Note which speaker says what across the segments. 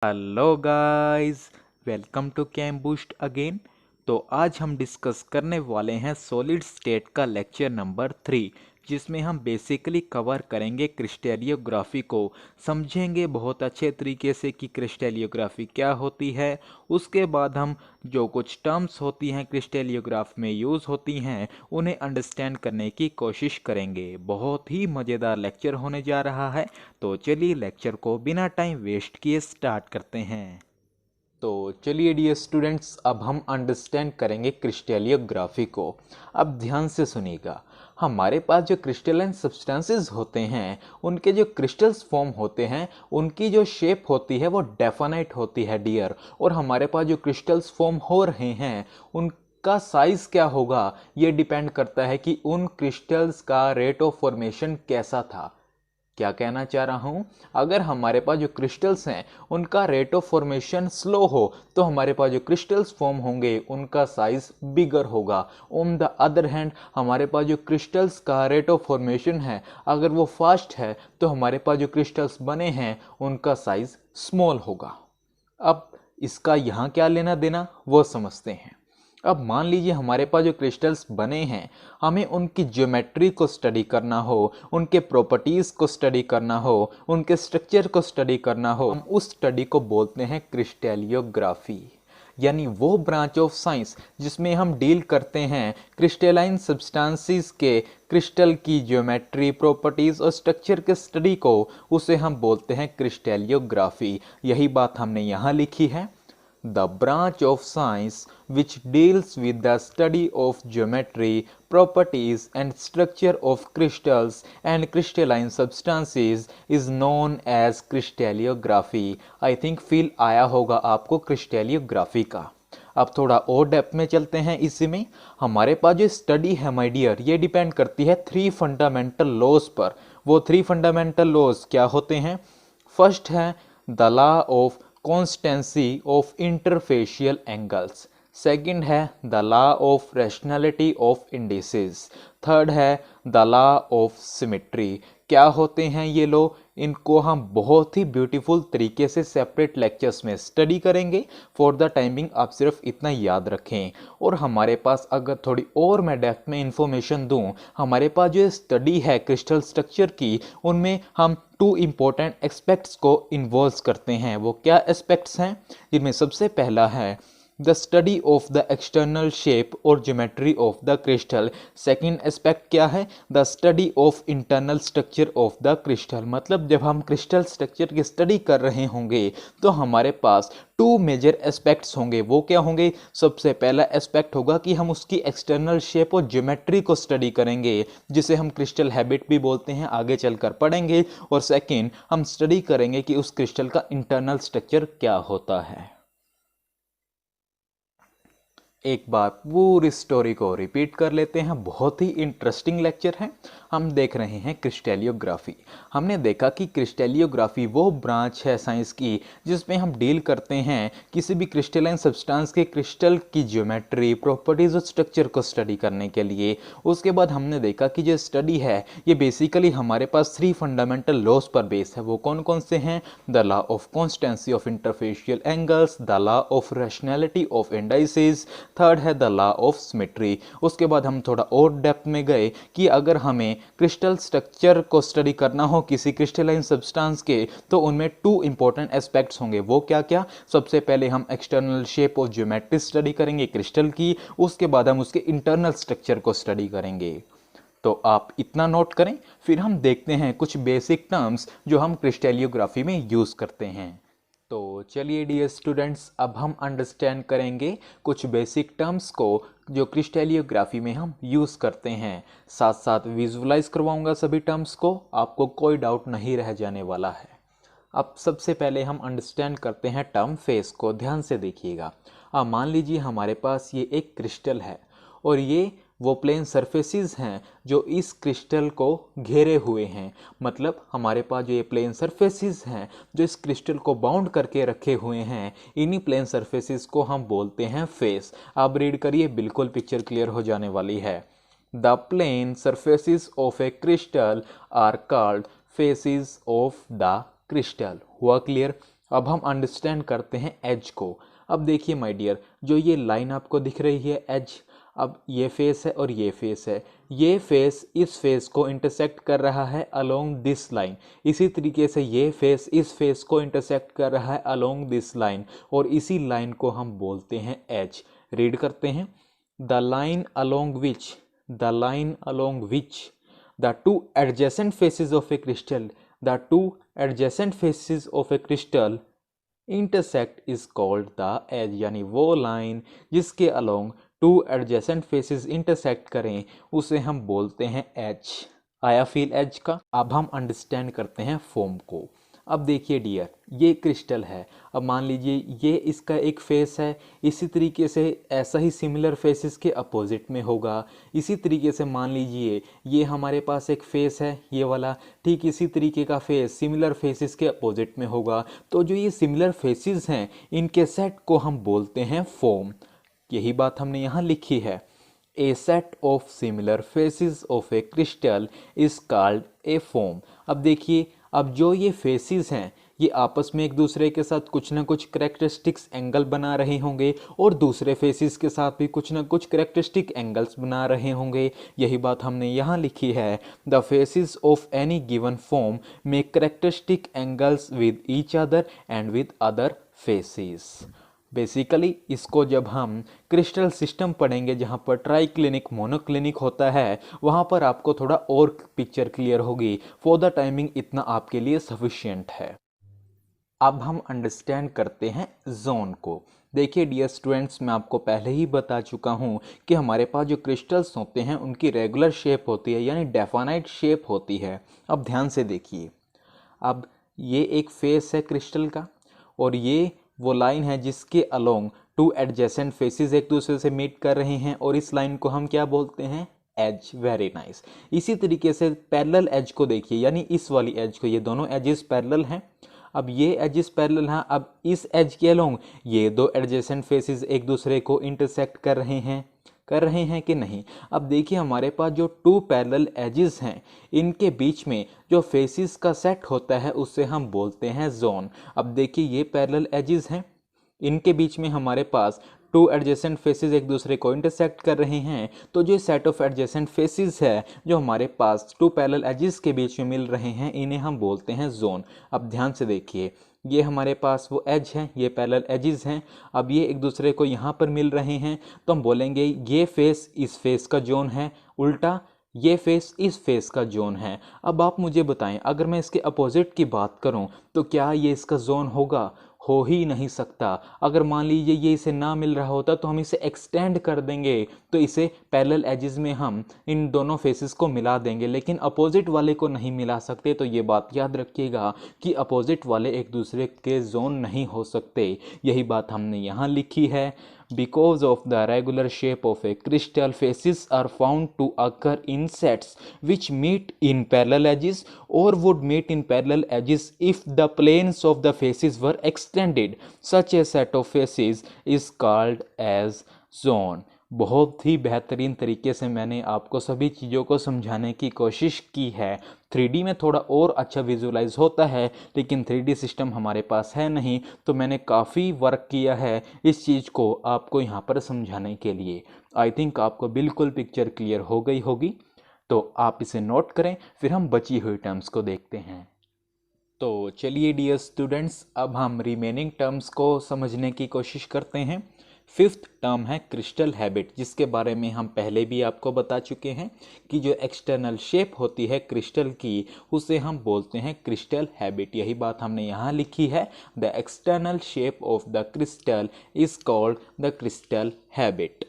Speaker 1: Hello guys, welcome to chem boost again. तो आज हम डिस्कस करने वाले हैं सॉलिड स्टेट का लेक्चर नंबर 3, जिसमें हम बेसिकली कवर करेंगे क्रिस्टलियोग्राफी को। समझेंगे बहुत अच्छे तरीके से कि क्रिस्टलियोग्राफी क्या होती है। उसके बाद हम जो कुछ टर्म्स होती हैं क्रिस्टलियोग्राफ में यूज़ होती हैं उन्हें अंडरस्टैंड करने की कोशिश करेंगे। बहुत ही मज़ेदार लेक्चर होने जा रहा है। तो चलिए लेक्चर को बिना टाइम वेस्ट किए स्टार्ट करते हैं। तो चलिए डियर स्टूडेंट्स, अब हम अंडरस्टैंड करेंगे क्रिस्टलियोग्राफी को। अब ध्यान से सुनिएगा। हमारे पास जो क्रिस्टलाइन सब्सटेंसेस होते हैं, उनके जो क्रिस्टल्स फॉर्म होते हैं, उनकी जो शेप होती है वो डेफिनाइट होती है डियर। और हमारे पास जो क्रिस्टल्स फॉर्म हो रहे हैं उनका साइज क्या होगा, ये डिपेंड करता है कि उन क्रिस्टल्स का रेट ऑफ फॉर्मेशन कैसा था। क्या कहना चाह रहा हूं, अगर हमारे पास जो क्रिस्टल्स हैं उनका रेट ऑफ फॉर्मेशन स्लो हो तो हमारे पास जो क्रिस्टल्स फॉर्म होंगे उनका साइज बिगर होगा। ऑन द अदर हैंड हमारे पास जो क्रिस्टल्स का रेट ऑफ फॉर्मेशन है अगर वो फास्ट है तो हमारे पास जो क्रिस्टल्स बने हैं उनका साइज स्मॉल होगा। अब इसका यहाँ क्या लेना देना वो समझते हैं। अब मान लीजिए हमारे पास जो क्रिस्टल्स बने हैं, हमें उनकी ज्योमेट्री को स्टडी करना हो, उनके प्रॉपर्टीज़ को स्टडी करना हो, उनके स्ट्रक्चर को स्टडी करना हो, हम उस स्टडी को बोलते हैं क्रिस्टलियोग्राफी। यानी वो ब्रांच ऑफ साइंस जिसमें हम डील करते हैं क्रिस्टलाइन सब्सटेंसेस के क्रिस्टल की ज्योमेट्री, प्रॉपर्टीज़ और स्ट्रक्चर के स्टडी को, उसे हम बोलते हैं क्रिस्टलियोग्राफी। यही बात हमने यहाँ लिखी है। The branch of science which deals with the study of geometry, properties and structure of crystals and crystalline substances is known as crystallography. I think feel आया होगा आपको crystallography का। अब थोड़ा और डेप्थ में चलते हैं। इसी में हमारे पास जो स्टडी है माय डियर, ये डिपेंड करती है 3 फंडामेंटल लॉज पर। वो 3 फंडामेंटल लॉज क्या होते हैं? फर्स्ट है the law of constancy of interfacial angles, second है the law of rationality of indices, third है द लॉ ऑफ सिमेट्री। क्या होते हैं ये लॉ? इनको हम बहुत ही ब्यूटीफुल तरीके से सेपरेट लेक्चर्स में स्टडी करेंगे। फॉर द टाइमिंग आप सिर्फ इतना याद रखें। और हमारे पास अगर थोड़ी और मैं डेप्थ में इंफॉर्मेशन दूं, हमारे पास जो स्टडी है क्रिस्टल स्ट्रक्चर की, उनमें हम 2 इम्पोर्टेंट एस्पेक्ट्स को इन्वॉल्व करते हैं। वो क्या एस्पेक्ट्स हैं? जिनमें सबसे पहला है the study of the external shape और geometry of the crystal. Second aspect क्या है? The study of internal structure of the crystal. मतलब जब हम क्रिस्टल स्ट्रक्चर की स्टडी कर रहे होंगे तो हमारे पास 2 मेजर एस्पेक्ट्स होंगे। वो क्या होंगे? सबसे पहला एस्पेक्ट होगा कि हम उसकी एक्सटर्नल शेप और ज्योमेट्री को स्टडी करेंगे, जिसे हम क्रिस्टल हैबिट भी बोलते हैं, आगे चलकर पढ़ेंगे। और सेकेंड, हम स्टडी करेंगे कि उस क्रिस्टल का इंटरनल स्ट्रक्चर क्या होता है। एक बार पूरी स्टोरी को रिपीट कर लेते हैं। बहुत ही इंटरेस्टिंग लेक्चर है। हम देख रहे हैं क्रिस्टलियोग्राफी। हमने देखा कि क्रिस्टलियोग्राफी वो ब्रांच है साइंस की जिसमें हम डील करते हैं किसी भी क्रिस्टलाइन सब्सटेंस के क्रिस्टल की ज्योमेट्री, प्रॉपर्टीज और स्ट्रक्चर को स्टडी करने के लिए। उसके बाद हमने देखा कि जो स्टडी है ये बेसिकली हमारे पास 3 फंडामेंटल लॉज पर बेस है। वो कौन कौन से हैं? The law of constituency of interfacial angles, the law of rationality of indices, third है द लॉ ऑफ सिमेट्री। उसके बाद हम थोड़ा और डेप्थ में गए कि अगर हमें क्रिस्टल स्ट्रक्चर को स्टडी करना हो किसी क्रिस्टलाइन सब्सटेंस के, तो उनमें 2 इंपॉर्टेंट एस्पेक्ट्स होंगे। वो क्या क्या? सबसे पहले हम एक्सटर्नल शेप और ज्योमेट्री स्टडी करेंगे क्रिस्टल की। उसके बाद हम उसके इंटरनल स्ट्रक्चर को स्टडी करेंगे। तो आप इतना नोट करें, फिर हम देखते हैं कुछ बेसिक टर्म्स जो हम क्रिस्टलियोग्राफी में यूज करते हैं। तो चलिए डियर स्टूडेंट्स, अब हम अंडरस्टैंड करेंगे कुछ बेसिक टर्म्स को जो क्रिस्टलियोग्राफी में हम यूज़ करते हैं। साथ साथ विजुअलाइज करवाऊंगा सभी टर्म्स को, आपको कोई डाउट नहीं रह जाने वाला है। अब सबसे पहले हम अंडरस्टैंड करते हैं टर्म फेस को। ध्यान से देखिएगा। अब मान लीजिए हमारे पास ये एक क्रिस्टल है और ये वो प्लेन सरफेसेस हैं जो इस क्रिस्टल को घेरे हुए हैं। मतलब हमारे पास जो ये प्लेन सरफेसेस हैं जो इस क्रिस्टल को बाउंड करके रखे हुए हैं, इन्हीं प्लेन सरफेसेस को हम बोलते हैं फेस। आप रीड करिए, बिल्कुल पिक्चर क्लियर हो जाने वाली है। The plane surfaces of a crystal are called faces of the crystal. हुआ क्लियर? अब हम अंडरस्टैंड करते हैं एज को। अब देखिए माय डियर, जो ये लाइन आपको दिख रही है एज, अब ये फेस है और ये फेस है, ये फेस इस फेस को इंटरसेक्ट कर रहा है अलोंग दिस लाइन। इसी तरीके से ये फेस इस फेस को इंटरसेक्ट कर रहा है अलोंग दिस लाइन, और इसी लाइन को हम बोलते हैं एज। रीड करते हैं, the line along which, the line along which the two adjacent faces of a crystal, the two adjacent faces of a crystal intersect is called the edge। यानी वो लाइन जिसके along two adjacent faces intersect करें उसे हम बोलते हैं as. आया feel as का। अब हम अंडरस्टैंड करते हैं फॉर्म को। अब देखिए डियर, ये क्रिस्टल है। अब मान लीजिए ये इसका एक फेस है, इसी तरीके से ऐसा ही सिमिलर फेसेस के अपोजिट में होगा। इसी तरीके से मान लीजिए ये हमारे पास एक फेस है ये वाला, ठीक इसी तरीके का फेस सिमिलर फेसेस के अपोजिट में होगा। तो जो ये सिमिलर फेसेस हैं इनके सेट को हम बोलते हैं फॉर्म। यही बात हमने यहाँ लिखी है, a set of similar faces of a crystal is called a form. अब देखिए, अब जो ये फेसेस हैं ये आपस में एक दूसरे के साथ कुछ ना कुछ करेक्टरिस्टिक्स एंगल बना रहे होंगे, और दूसरे फेसेस के साथ भी कुछ ना कुछ करेक्टरिस्टिक एंगल्स बना रहे होंगे। यही बात हमने यहाँ लिखी है, the faces of any given form make characteristic angles with each other and with other faces. Basically इसको जब हम क्रिस्टल सिस्टम पढ़ेंगे जहाँ पर ट्राई क्लिनिक मोनोक्लिनिक होता है, वहाँ पर आपको थोड़ा और पिक्चर क्लियर होगी। फॉर द टाइमिंग इतना आपके लिए सफिशिएंट है। अब हम अंडरस्टैंड करते हैं जोन को। देखिए डियर स्टूडेंट्स, मैं आपको पहले ही बता चुका हूँ कि हमारे पास जो क्रिस्टल्स होते हैं उनकी रेगुलर शेप होती है, यानी डेफिनाइट शेप होती है। अब ध्यान से देखिए, अब ये एक फेस है क्रिस्टल का, और ये वो लाइन है जिसके अलोंग टू एडजेसेंट फेसेस एक दूसरे से मीट कर रहे हैं, और इस लाइन को हम क्या बोलते हैं, एज। Very nice. इसी तरीके से पैरेलल एज को देखिए, यानी इस वाली एज को, ये दोनों एजेस पैरेलल हैं। अब ये एजेस पैरेलल हैं, अब इस एज के अलोंग ये दो एडजेसेंट फेसेस एक दूसरे को इंटरसेक्ट कर रहे हैं कि नहीं। अब देखिए हमारे पास जो टू पैरेलल एजेस हैं इनके बीच में जो फेसेस का सेट होता है उसे हम बोलते हैं जोन। अब देखिए ये पैरेलल एजेस हैं, इनके बीच में हमारे पास टू एडजेसेंट फेसेस एक दूसरे को इंटरसेक्ट कर रहे हैं। तो जो सेट ऑफ एडजेसेंट फेसेस है जो हमारे पास टू पैरेलल एजेस के बीच में मिल रहे हैं, इन्हें हम बोलते हैं जोन। अब ध्यान से देखिए, ये हमारे पास वो एज हैं, ये पैरेलल एजेस हैं। अब ये एक दूसरे को यहाँ पर मिल रहे हैं, तो हम बोलेंगे ये फेस इस फेस का जोन है, उल्टा ये फेस इस फेस का जोन है। अब आप मुझे बताएं, अगर मैं इसके अपोजिट की बात करूं तो क्या ये इसका जोन होगा? हो ही नहीं सकता। अगर मान लीजिए ये इसे ना मिल रहा होता तो हम इसे एक्सटेंड कर देंगे, तो इसे पैरेलल एजेस में हम इन दोनों फेसेस को मिला देंगे, लेकिन अपोजिट वाले को नहीं मिला सकते। तो ये बात याद रखिएगा कि अपोजिट वाले एक दूसरे के जोन नहीं हो सकते। यही बात हमने यहाँ लिखी है, because of the regular shape of a crystal, faces are found to occur in sets which meet in parallel edges or would meet in parallel edges if the planes of the faces were extended. Such a set of faces is called as zone। बहुत ही बेहतरीन तरीके से मैंने आपको सभी चीज़ों को समझाने की कोशिश की है। 3D में थोड़ा और अच्छा विजुलाइज होता है, लेकिन 3D सिस्टम हमारे पास है नहीं, तो मैंने काफ़ी वर्क किया है इस चीज़ को आपको यहाँ पर समझाने के लिए। आई थिंक आपको बिल्कुल पिक्चर क्लियर हो गई होगी, तो आप इसे नोट करें, फिर हम बची हुई टर्म्स को देखते हैं। तो चलिए डियर स्टूडेंट्स, अब हम रिमेनिंग टर्म्स को समझने की कोशिश करते हैं। फिफ्थ टर्म है क्रिस्टल हैबिट, जिसके बारे में हम पहले भी आपको बता चुके हैं कि जो एक्सटर्नल शेप होती है क्रिस्टल की उसे हम बोलते हैं क्रिस्टल हैबिट। यही बात हमने यहाँ लिखी है, the external shape of the crystal is called the crystal habit.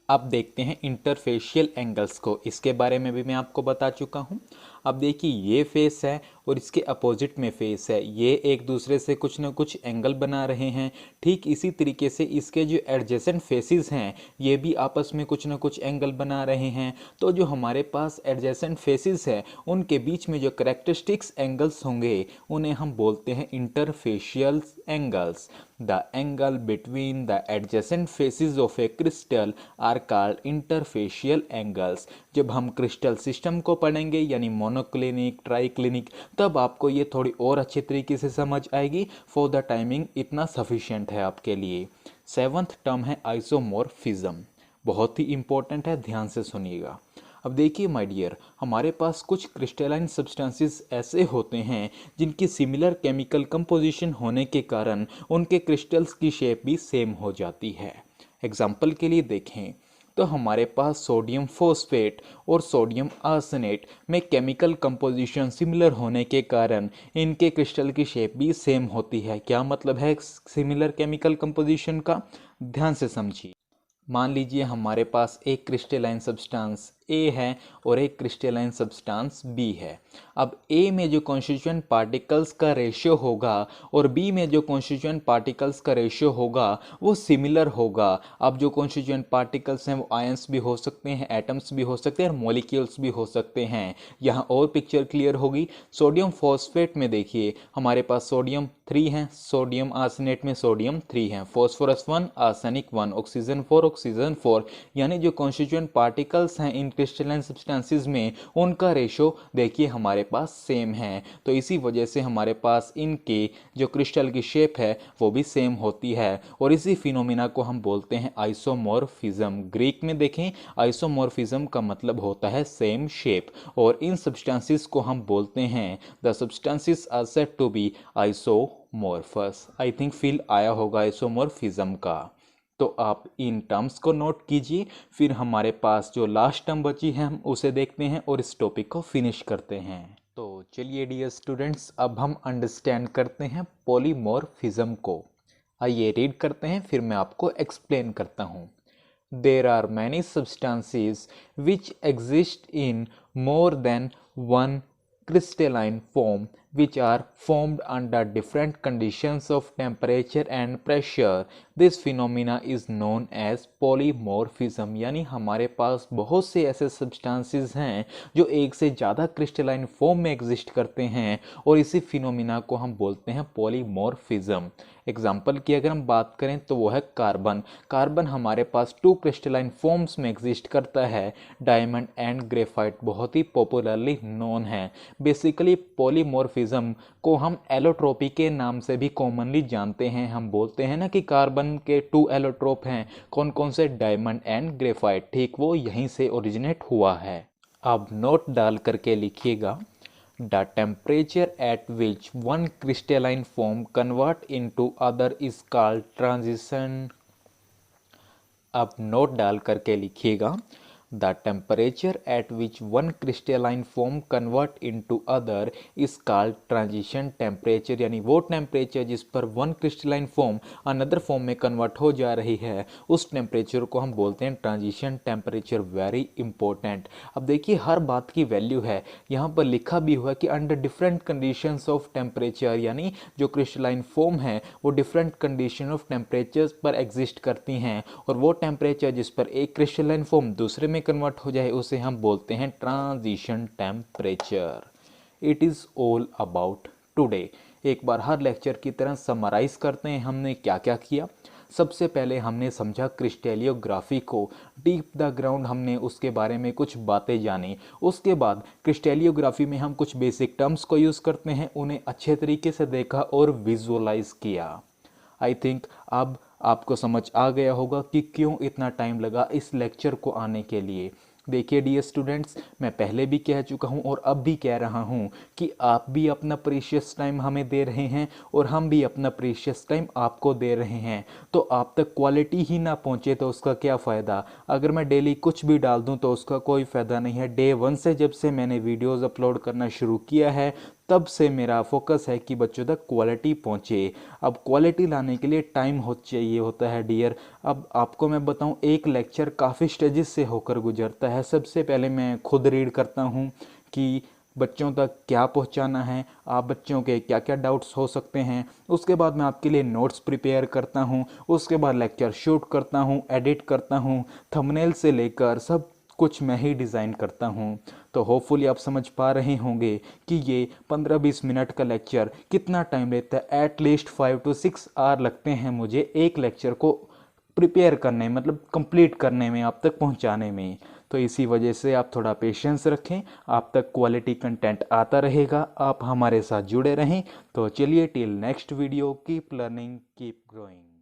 Speaker 1: अब देखते हैं इंटरफेशियल एंगल्स को, इसके बारे में भी मैं आपको बता चुका हूँ। अब देखिए ये फेस है और इसके अपोजिट में फेस है, ये एक दूसरे से कुछ ना कुछ एंगल बना रहे हैं। ठीक इसी तरीके से इसके जो एडजेसेंट फेसेस हैं ये भी आपस में कुछ ना कुछ एंगल बना रहे हैं। तो जो हमारे पास एडजेसेंट फेसेस है उनके बीच में जो करेक्टरिस्टिक्स एंगल्स होंगे उन्हें हम बोलते हैं interfacial angles. The angle between the adjacent faces of a crystal are called interfacial angles. जब हम क्रिस्टल सिस्टम को पढ़ेंगे यानी मोनोक्लिनिक, ट्राईक्लिनिक, तब आपको ये थोड़ी और अच्छे तरीके से समझ आएगी। फॉर द टाइमिंग इतना सफिशिएंट है आपके लिए। सेवंथ टर्म है आइसोमॉर्फिज्म, बहुत ही इंपॉर्टेंट है, ध्यान से सुनिएगा। अब देखिए माय डियर, हमारे पास कुछ क्रिस्टलाइन सब्सटेंसेस ऐसे होते हैं जिनकी सिमिलर केमिकल कंपोजिशन होने के कारण उनके क्रिस्टल्स की शेप भी सेम हो जाती है। एग्जाम्पल के लिए देखें तो हमारे पास सोडियम फॉस्फेट और सोडियम आर्सेनेट में केमिकल कंपोजिशन सिमिलर होने के कारण इनके क्रिस्टल की शेप भी सेम होती है। क्या मतलब है सिमिलर केमिकल कंपोजिशन का? ध्यान से समझिए। मान लीजिए हमारे पास एक क्रिस्टलाइन सब्सटेंस ए है और एक क्रिस्टलाइन सब्सटेंस बी है। अब ए में जो कॉन्स्टिट्यूएंट पार्टिकल्स का रेशियो होगा और बी में जो कॉन्स्टिट्यूएंट पार्टिकल्स का रेशियो होगा वो सिमिलर होगा। अब जो कॉन्स्टिट्यूएंट पार्टिकल्स हैं वो आयंस भी हो सकते हैं, एटम्स भी हो सकते हैं और मॉलिक्यूल्स भी हो सकते हैं। यहाँ और पिक्चर क्लियर होगी। सोडियम फॉस्फेट में देखिए हमारे पास सोडियम 3 हैं, सोडियम आर्सेनेट में सोडियम 3 हैं, फॉस्फोरस 1, आर्सेनिक 1, ऑक्सीजन 4, ऑक्सीजन 4, यानी जो कॉन्स्टिट्यूएंट पार्टिकल्स हैं इन क्रिस्टलाइन सब्सटेंसेस में उनका रेशो देखिए हमारे पास सेम है। तो इसी वजह से हमारे पास इनके जो क्रिस्टल की शेप है वो भी सेम होती है और इसी फिनोमिना को हम बोलते हैं आइसोमॉर्फिज्म। ग्रीक में देखें आइसोमॉर्फिज्म का मतलब होता है सेम शेप और इन सब्सटेंसेस को हम बोलते हैं the substances are said to be isomorphous. I think feel आया होगा आइसोमॉर्फिज्म का। तो आप इन टर्म्स को नोट कीजिए। फिर हमारे पास जो लास्ट टर्म बची है हम उसे देखते हैं और इस टॉपिक को फिनिश करते हैं। तो चलिए डियर स्टूडेंट्स, अब हम अंडरस्टैंड करते हैं पॉलीमॉर्फिज्म को। आइए रीड करते हैं, फिर मैं आपको एक्सप्लेन करता हूँ। There are many substances which exist in more than one crystalline form which are formed under different conditions of temperature and pressure. This phenomena is known as polymorphism। यानी हमारे पास बहुत से ऐसे सब्सटेंसेस हैं जो एक से ज़्यादा क्रिस्टलाइन फॉर्म में एग्जिस्ट करते हैं और इसी फिनोमिना को हम बोलते हैं पॉलीमॉर्फिज्म। एग्जाम्पल की अगर हम बात करें तो वो है कार्बन। कार्बन हमारे पास 2 क्रिस्टलाइन फॉर्म्स में एग्जिस्ट करता है, डायमंड एंड ग्रेफाइट, बहुत ही पॉपुलरली नोन है। बेसिकली पॉलीमॉर्फिज्म को हम एलोट्रोपी के नाम से भी कॉमनली जानते हैं। हम बोलते हैं ना कि कार्बन के 2 एलोट्रोप हैं, कौन कौन से? डायमंड एंड ग्रेफाइट, ठीक वो यहीं से ओरिजिनेट हुआ है। अब नोट डाल करके लिखिएगा, The temperature at which one crystalline form convert into other is called transition। अब नोट डाल करके लिखिएगा, The temperature at which one crystalline form convert into other is called transition temperature। यानी वो टेम्परेचर जिस पर one crystalline form another form में convert हो जा रही है उस टेम्परेचर को हम बोलते हैं ट्रांजिशन टेम्परेचर। Very important. अब देखिए हर बात की वैल्यू है, यहाँ पर लिखा भी हुआ कि under different conditions of temperature, यानी जो क्रिस्टलाइन फॉर्म है वो डिफरेंट कंडीशन ऑफ टेम्परेचर पर एग्जिस्ट करती हैं और वो टेम्परेचर जिस पर एक क्रिस्टलाइन फॉर्म दूसरे में कन्वर्ट हो जाए उसे हम बोलते हैं transition temperature. It is all about today. एक बार हर लेक्चर की तरह समराइज करते हैं हमने क्या क्या किया। सबसे पहले हमने समझा क्रिस्टेलियोग्राफी को, डीप द ग्राउंड हमने उसके बारे में कुछ बातें जानी। उसके बाद क्रिस्टेलियोग्राफी में हम कुछ बेसिक टर्म्स को यूज़ करते हैं, उन्हें अच्छे तरीके से देखा और विजुअलाइज किया। आई थिंक अब आपको समझ आ गया होगा कि क्यों इतना टाइम लगा इस लेक्चर को आने के लिए। देखिए डियर स्टूडेंट्स, मैं पहले भी कह चुका हूँ और अब भी कह रहा हूँ कि आप भी अपना प्रीशियस टाइम हमें दे रहे हैं और हम भी अपना प्रीशियस टाइम आपको दे रहे हैं। तो आप तक क्वालिटी ही ना पहुँचे तो उसका क्या फ़ायदा। अगर मैं डेली कुछ भी डाल दूँ तो उसका कोई फ़ायदा नहीं है। डे 1 से जब से मैंने वीडियोस अपलोड करना शुरू किया है तब से मेरा फोकस है कि बच्चों तक क्वालिटी पहुँचे। अब क्वालिटी लाने के लिए टाइम चाहिए होता है डियर। अब आपको मैं बताऊं, एक लेक्चर काफ़ी स्टेजेस से होकर गुजरता है। सबसे पहले मैं खुद रीड करता हूं कि बच्चों तक क्या पहुंचाना है, आप बच्चों के क्या क्या डाउट्स हो सकते हैं। उसके बाद मैं आपके लिए नोट्स प्रिपेयर करता हूं। उसके बाद लेक्चर शूट करता हूं, एडिट करता हूं, थंबनेल से लेकर सब कुछ मैं ही डिज़ाइन करता हूँ। तो होपफुली आप समझ पा रहे होंगे कि ये 15-20 मिनट का लेक्चर कितना टाइम लेता है। एटलीस्ट 5 to 6 आवर लगते हैं मुझे एक लेक्चर को प्रिपेयर करने, मतलब कंप्लीट करने में, आप तक पहुंचाने में। तो इसी वजह से आप थोड़ा पेशेंस रखें, आप तक क्वालिटी कंटेंट आता रहेगा, आप हमारे साथ जुड़े रहें। तो चलिए till next video, keep learning keep growing.